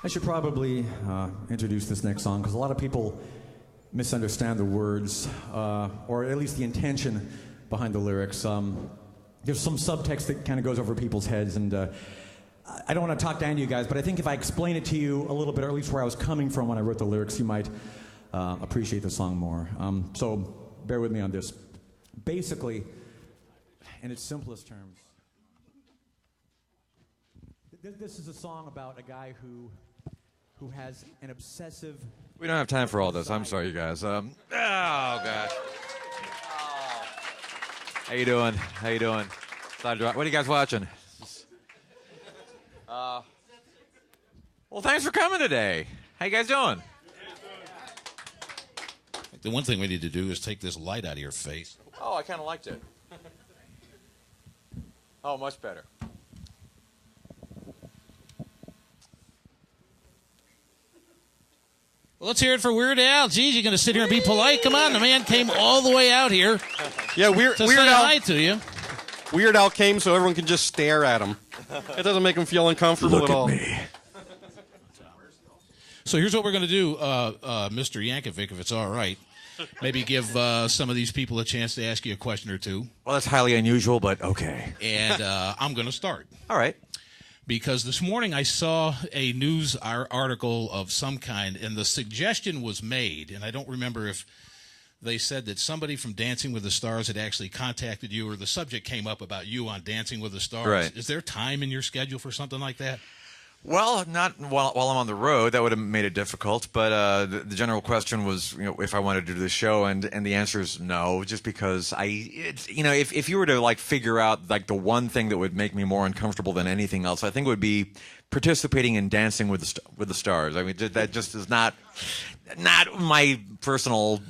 I should probably introduce this next song because a lot of people misunderstand the words, or at least the intention behind the lyrics. There's some subtext that kind of goes over people's heads, and I don't want to talk down to you guys, but I think if I explain it to you a little bit, or at least where I was coming from when I wrote the lyrics, you might appreciate the song more. So bear with me on this. Basically, in its simplest terms, this is a song about a guy who has an obsessive... We don't have time for all this. I'm sorry, you guys. Oh, gosh. How you doing? How you doing? What are you guys watching? Well, thanks for coming today. How you guys doing? The one thing we need to do is take this light out of your face. Oh, I kind of liked it. Oh, much better. Well, let's hear it for Weird Al. Geez, you're going to sit here and be polite? Come on, the man came all the way out here Yeah, Weird to say Al. hi to you. Weird Al came so everyone can just stare at him. It doesn't make him feel uncomfortable at all. Look at me. So here's what we're going to do, Mr. Yankovic, if it's all right. Maybe give some of these people a chance to ask you a question or two. Well, that's highly unusual, but okay. And I'm going to start. All right. Because this morning I saw a news article of some kind, and the suggestion was made, and I don't remember if they said that somebody from Dancing with the Stars had actually contacted you, or the subject came up about you on Dancing with the Stars. Right. Is there time in your schedule for something like that? Well, not while I'm on the road. That would have made it difficult. But the general question was, if I wanted to do the show, and the answer is no, just because if you were to like figure out like the one thing that would make me more uncomfortable than anything else, I think it would be participating in Dancing with the Stars. I mean, that just is not my personal.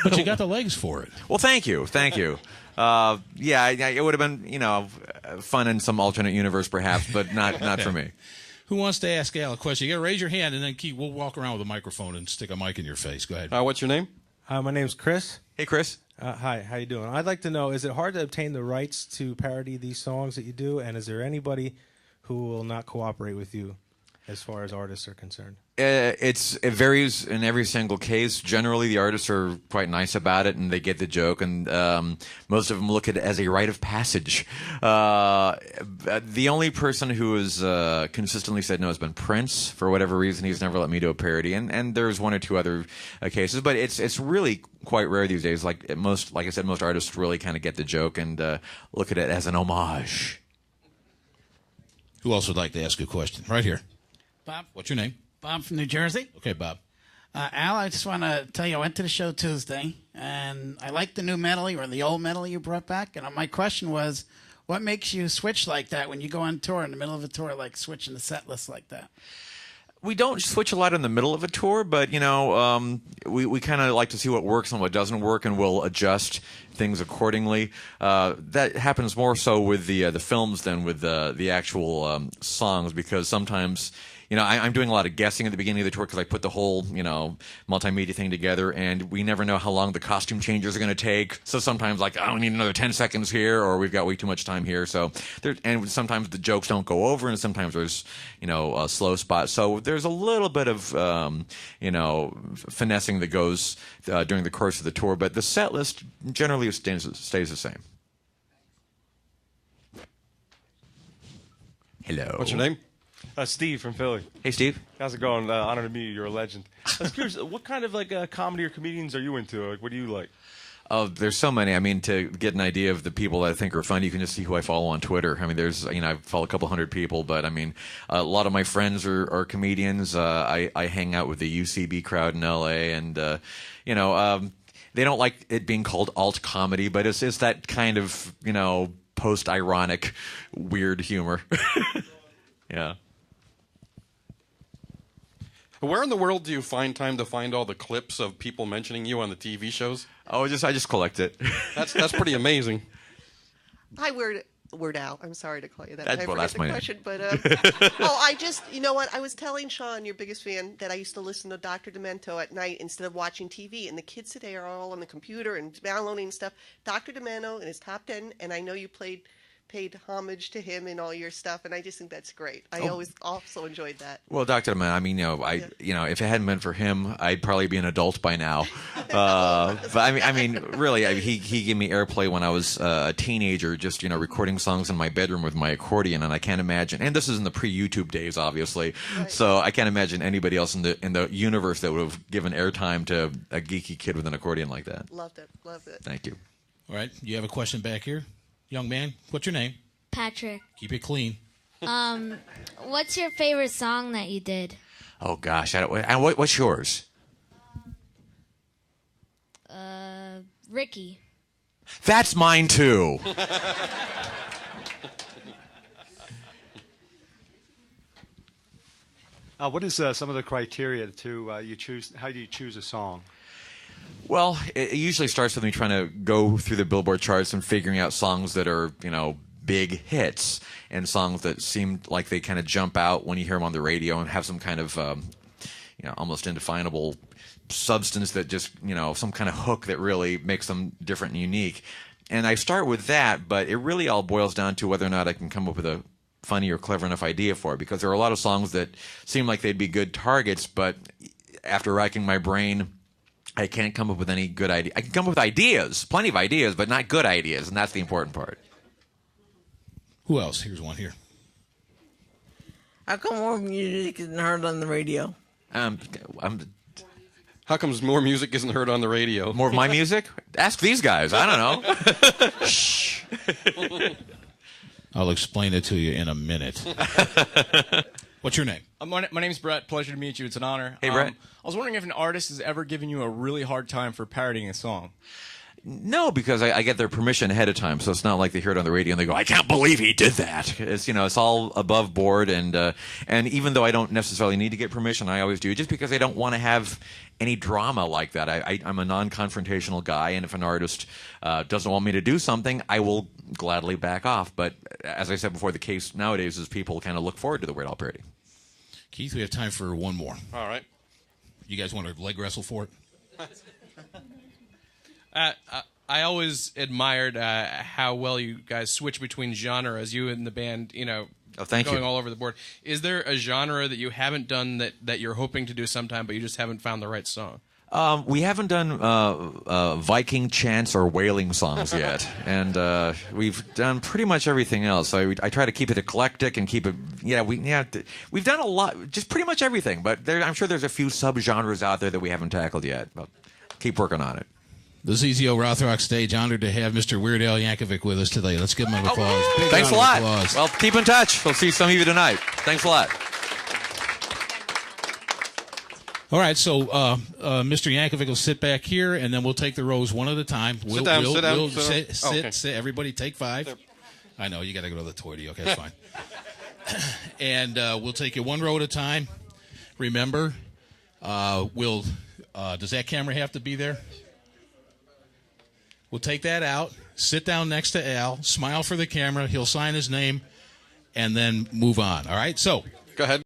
But you got the legs for it. Well, thank you. Yeah, it would have been fun in some alternate universe perhaps, but not for me. Who wants to ask Al a question? You got to raise your hand, and then we'll walk around with a microphone and stick a mic in your face. Go ahead. What's your name? My name's Chris. Hey, Chris. Hi, how you doing? I'd like to know, is it hard to obtain the rights to parody these songs that you do, and is there anybody who will not cooperate with you as far as artists are concerned? It varies in every single case. Generally, the artists are quite nice about it, and they get the joke, and most of them look at it as a rite of passage. The only person who has consistently said no has been Prince. For whatever reason, he's never let me do a parody, and there's one or two other cases, but it's really quite rare these days. Like I said, most artists really kind of get the joke and look at it as an homage. Who else would like to ask a question? Right here. Bob. What's your name? Bob from New Jersey. Okay, Bob. Al, I just want to tell you I went to the show Tuesday, and I liked the new medley or the old medley you brought back. And my question was, what makes you switch like that when you go on tour in the middle of a tour, like switching the set list like that? We don't switch a lot in the middle of a tour, but we kind of like to see what works and what doesn't work, and we'll adjust things accordingly. That happens more so with the films than with the actual songs, because sometimes I'm doing a lot of guessing at the beginning of the tour because I put the whole multimedia thing together, and we never know how long the costume changes are going to take. So sometimes I don't need another 10 seconds here, or we've got way too much time here. So and sometimes the jokes don't go over, and sometimes there's a slow spot. So there's a little bit of finessing that goes during the course of the tour, but the set list generally stays the same. Hello. What's your name? Steve from Philly. Hey, Steve. How's it going? Honor to meet you. You're a legend. I was curious, what kind of comedy or comedians are you into? Like, what do you like? Oh, there's so many. I mean, to get an idea of the people that I think are funny, you can just see who I follow on Twitter. I mean, there's, I follow a couple hundred people, but I mean, a lot of my friends are comedians. I hang out with the UCB crowd in LA, and they don't like it being called alt comedy, but it's that kind of post-ironic weird humor. Yeah. Where in the world do you find time to find all the clips of people mentioning you on the TV shows? Oh, I just collect it. That's pretty amazing. Hi, Weird Al. I'm sorry to call you that. That's my name. Question, but you know what? I was telling Sean, your biggest fan, that I used to listen to Dr. Demento at night instead of watching TV. And the kids today are all on the computer and downloading stuff. Dr. Demento in his top 10, and I know you played paid homage to him in all your stuff, and I just think that's great. I always also enjoyed that. Well, Dr. DeMent, I mean, if it hadn't been for him, I'd probably be an adult by now. But I mean, really, he gave me airplay when I was a teenager, just recording songs in my bedroom with my accordion, and I can't imagine. And this is in the pre-YouTube days, obviously, so I can't imagine anybody else in the universe that would have given airtime to a geeky kid with an accordion like that. Loved it. Thank you. All right, you have a question back here, young man. What's your name? Patrick. Keep it clean. What's your favorite song that you did? Oh gosh, what's yours? Ricky. That's mine too. What is some of the criteria to you choose? How do you choose a song? Well, it usually starts with me trying to go through the Billboard charts and figuring out songs that are, big hits and songs that seem like they kind of jump out when you hear them on the radio and have some kind of, almost indefinable substance that just, some kind of hook that really makes them different and unique. And I start with that, but it really all boils down to whether or not I can come up with a funny or clever enough idea for it, because there are a lot of songs that seem like they'd be good targets, but after racking my brain, I can't come up with any good idea. I can come up with ideas, plenty of ideas, but not good ideas, and that's the important part. Who else? Here's one here. How come more music isn't heard on the radio? How comes more music isn't heard on the radio? More of my music? Ask these guys. I don't know. Shh. I'll explain it to you in a minute. What's your name? My name's Brett. Pleasure to meet you. It's an honor. Hey, Brett. I was wondering if an artist has ever given you a really hard time for parodying a song. No, because I get their permission ahead of time, so it's not like they hear it on the radio and they go, "I can't believe he did that." It's it's all above board, and even though I don't necessarily need to get permission, I always do, just because I don't want to have any drama like that. I'm a non-confrontational guy, and if an artist doesn't want me to do something, I will gladly back off. But as I said before, the case nowadays is people kind of look forward to the Weird Al parody. Keith, we have time for one more. All right. You guys want to leg wrestle for it? I always admired how well you guys switch between genres, you and the band, thank going you. all over the board. Is there a genre that you haven't done that you're hoping to do sometime, but you just haven't found the right song? We haven't done Viking chants or wailing songs yet, and we've done pretty much everything else. I try to keep it eclectic and keep it. We've done a lot, just pretty much everything. But I'm sure there's a few subgenres out there that we haven't tackled yet. But keep working on it. The ZZO Rothrock stage, honored to have Mr. Weird Al Yankovic with us today. Let's give him an applause. Big Thanks a round of lot. applause. Well, keep in touch. We'll see some of you tonight. Thanks a lot. All right, so Mr. Yankovic will sit back here, and then we'll take the rows one at a time. Sit down. Sit. Everybody take 5. I know, you got to go to the toilet. Okay, that's fine. And we'll take it one row at a time. Remember, does that camera have to be there? We'll take that out, sit down next to Al, smile for the camera, he'll sign his name, and then move on. All right, so go ahead.